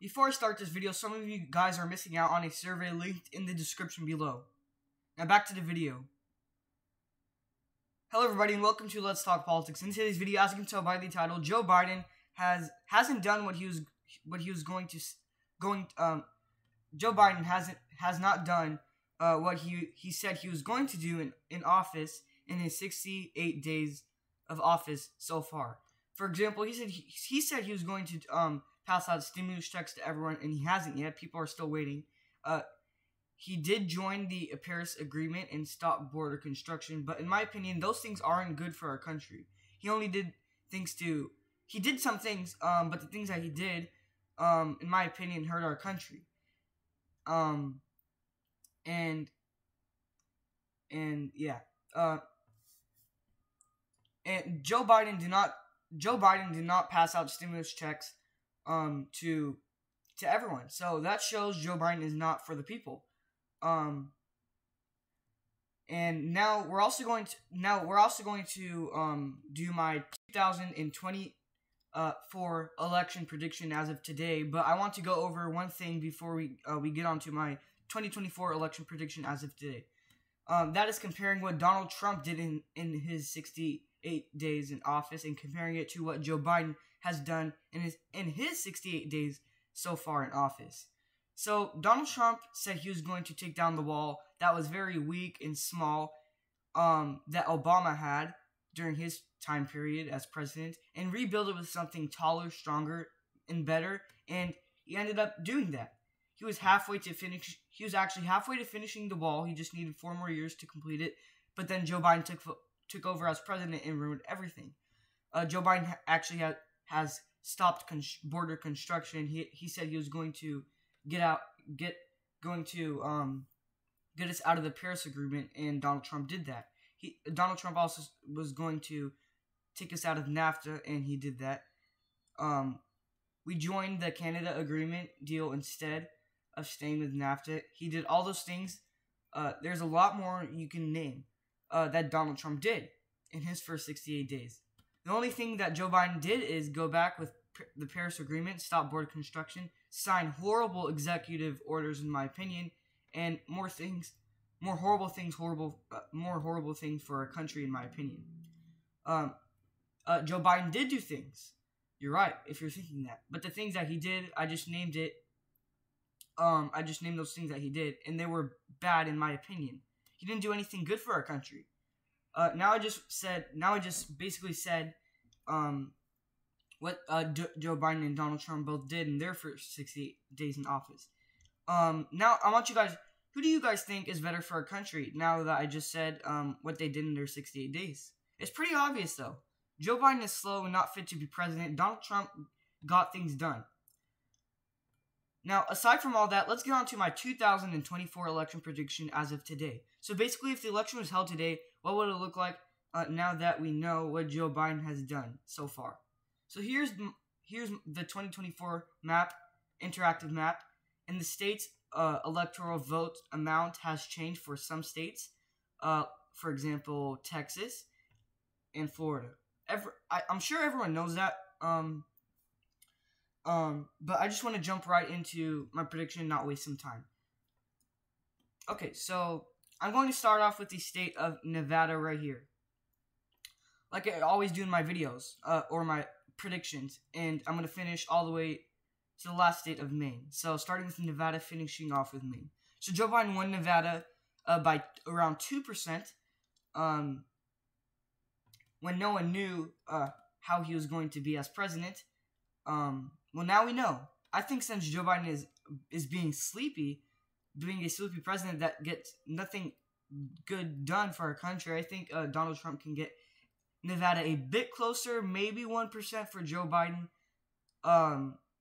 Before I start this video, some of you guys are missing out on a survey linked in the description below. Now back to the video. Hello everybody and welcome to Let's Talk Politics. In today's video, as you can tell by the title, Joe Biden hasn't done what he was going to. Joe Biden has not done what he said he was going to do in office in his 68 days of office so far. For example, he said he was going to pass out stimulus checks to everyone, and he hasn't yet. People are still waiting. He did join the Paris Agreement and stop border construction, but in my opinion, those things aren't good for our country. He did some things, but the things that he did, in my opinion, hurt our country. And Joe Biden did not pass out stimulus checks to everyone. So that shows Joe Biden is not for the people. And now we're also going to do my 2024 election prediction as of today. But I want to go over one thing before we get on to my 2024 election prediction as of today. That is comparing what Donald Trump did in his 68 days in office and comparing it to what Joe Biden has done in his 68 days so far in office. So Donald Trump said he was going to take down the wall that was very weak and small that Obama had during his time period as president and rebuild it with something taller, stronger, and better, and he ended up doing that. He was actually halfway to finishing the wall. He just needed 4 more years to complete it, but then Joe Biden took over as president and ruined everything. Joe Biden actually has stopped border construction. He said he was going to get us out of the Paris Agreement, and Donald Trump did that. Donald Trump also was going to take us out of NAFTA, and he did that. We joined the Canada Agreement deal instead of staying with NAFTA. He did all those things. There's a lot more you can name that Donald Trump did in his first 68 days. The only thing that Joe Biden did is go back with the Paris Agreement, stop border construction, sign horrible executive orders, in my opinion, and more horrible things for our country, in my opinion. Joe Biden did do things. You're right, if you're thinking that. But the things that he did, I just named it. I just named those things that he did, and they were bad, in my opinion. He didn't do anything good for our country. Now I just basically said what Joe Biden and Donald Trump both did in their first 68 days in office. Now I want you guys, who do you guys think is better for our country now that I just said what they did in their 68 days? It's pretty obvious though. Joe Biden is slow and not fit to be president. Donald Trump got things done. Now, aside from all that, let's get on to my 2024 election prediction as of today. So basically, if the election was held today, what would it look like now that we know what Joe Biden has done so far? So here's the 2024 map, interactive map, and the state's electoral vote amount has changed for some states. For example, Texas and Florida. I'm sure everyone knows that. But I just want to jump right into my prediction and not waste some time. Okay, so I'm going to start off with the state of Nevada right here. Like I always do in my videos, or my predictions. And I'm going to finish all the way to the last state of Maine. So starting with Nevada, finishing off with Maine. So Joe Biden won Nevada by around 2%. When no one knew how he was going to be as president. Well, now we know. I think since Joe Biden is being a sleepy president that gets nothing good done for our country, I think Donald Trump can get Nevada a bit closer, maybe 1% for Joe Biden,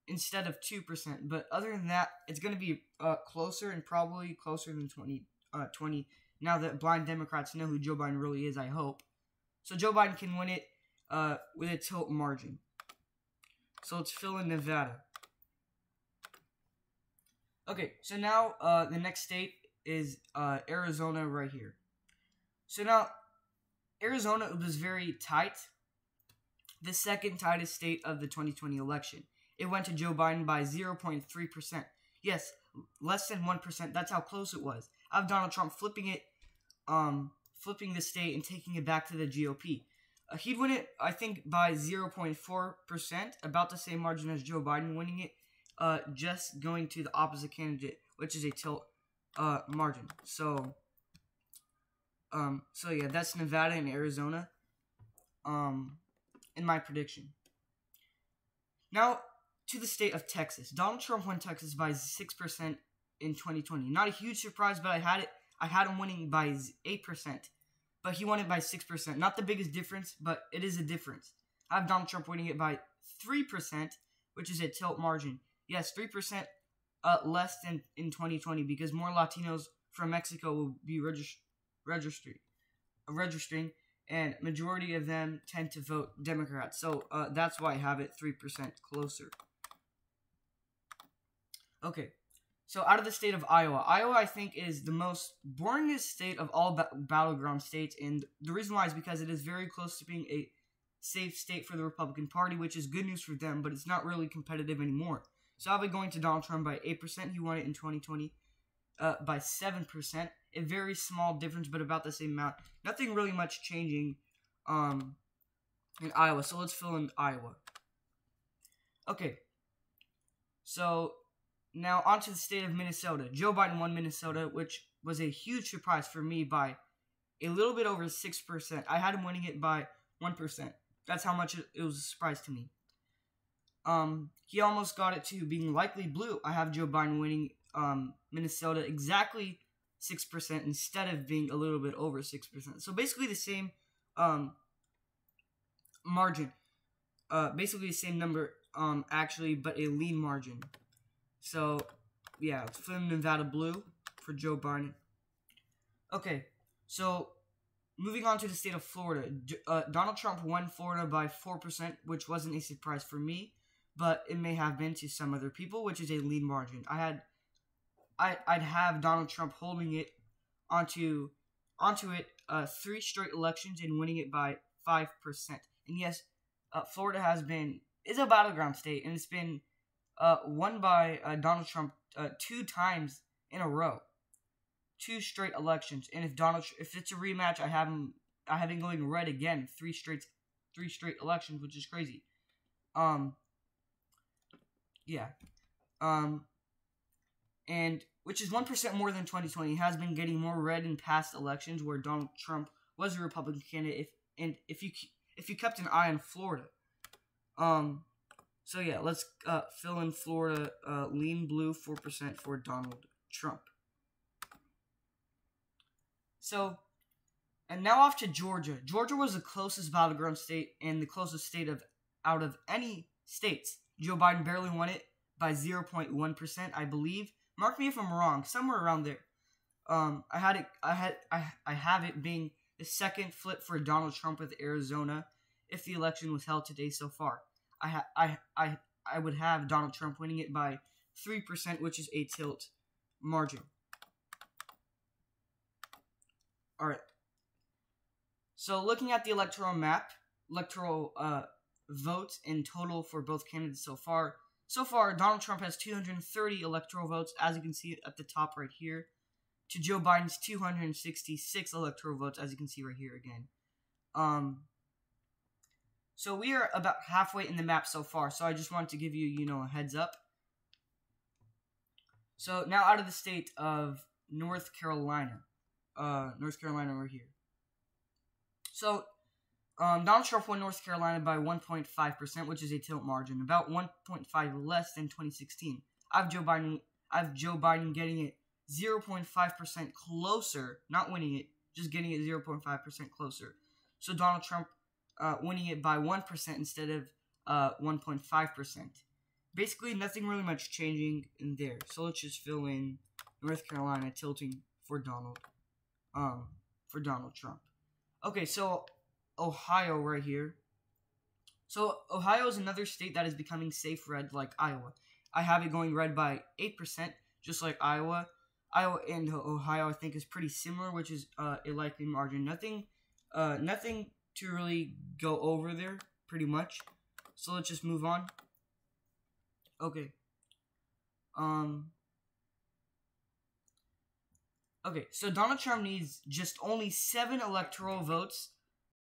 instead of 2%. But other than that, it's going to be closer and probably closer than 20. Now that blind Democrats know who Joe Biden really is, I hope. So Joe Biden can win it with a tilt margin. So let's fill in Nevada. Okay, so now the next state is Arizona right here. So now, Arizona was very tight. The second tightest state of the 2020 election. it went to Joe Biden by 0.3%. Yes, less than 1%. That's how close it was. I have Donald Trump flipping the state and taking it back to the GOP. He'd win it, I think, by 0.4%, about the same margin as Joe Biden winning it, just going to the opposite candidate, which is a tilt margin. So yeah, that's Nevada and Arizona, in my prediction. Now, to the state of Texas. Donald Trump won Texas by 6% in 2020. Not a huge surprise, but I had him winning by 8%. But he won it by 6%. Not the biggest difference, but it is a difference. I have Donald Trump winning it by 3%, which is a tilt margin. Yes, 3% less than in 2020 because more Latinos from Mexico will be registering, and majority of them tend to vote Democrat. So that's why I have it 3% closer. Okay. So, out of the state of Iowa, I think is the most boringest state of all battleground states, and the reason why is because it is very close to being a safe state for the Republican Party, which is good news for them, but it's not really competitive anymore. So, I'll be going to Donald Trump by 8%. He won it in 2020 by 7%. A very small difference, but about the same amount. Nothing really much changing in Iowa, so let's fill in Iowa. Okay, so now, on to the state of Minnesota. Joe Biden won Minnesota, which was a huge surprise for me by a little bit over 6%. I had him winning it by 1%. That's how much it was a surprise to me. He almost got it to being likely blue. I have Joe Biden winning Minnesota exactly 6% instead of being a little bit over 6%. So, basically the same margin. Basically the same number, actually, but a lean margin. So, yeah, let's fill in Nevada blue for Joe Biden. Okay, so moving on to the state of Florida. Donald Trump won Florida by 4%, which wasn't a surprise for me, but it may have been to some other people, which is a lead margin. I'd have Donald Trump holding it onto it 3 straight elections and winning it by 5%. And yes, Florida is a battleground state, and it's been won by Donald Trump 2 times in a row, 2 straight elections. And if it's a rematch, I have him going red again, 3 straight elections, which is crazy. And which is 1% more than 2020. He has been getting more red in past elections where Donald Trump was a Republican candidate. If you kept an eye on Florida, So yeah, let's fill in Florida, lean blue 4% for Donald Trump. So, and now off to Georgia. Georgia was the closest battleground state and the closest state out of any states. Joe Biden barely won it by 0.1%, I believe. Mark me if I'm wrong, somewhere around there. I have it being the second flip for Donald Trump with Arizona if the election was held today so far. I would have Donald Trump winning it by 3%, which is a tilt margin. Alright. So looking at the electoral map, electoral votes in total for both candidates so far. So far, Donald Trump has 230 electoral votes, as you can see at the top right here, to Joe Biden's 266 electoral votes, as you can see right here again. So we are about halfway in the map so far, so I just wanted to give you, a heads up. So now out of the state of North Carolina. North Carolina right here. So, Donald Trump won North Carolina by 1.5%, which is a tilt margin, about 1.5 less than 2016. I have Joe Biden getting it 0.5% closer, not winning it, just getting it 0.5% closer. So Donald Trump winning it by 1% instead of 1.5%. Basically, nothing really much changing in there. So let's just fill in North Carolina tilting for Donald Trump. Okay, so Ohio right here. So Ohio is another state that is becoming safe red like Iowa. I have it going red by 8%, just like Iowa. Iowa and Ohio I think is pretty similar, which is a likely margin. Nothing to really go over there, pretty much. So let's just move on. Okay. Okay, so Donald Trump needs just only 7 electoral votes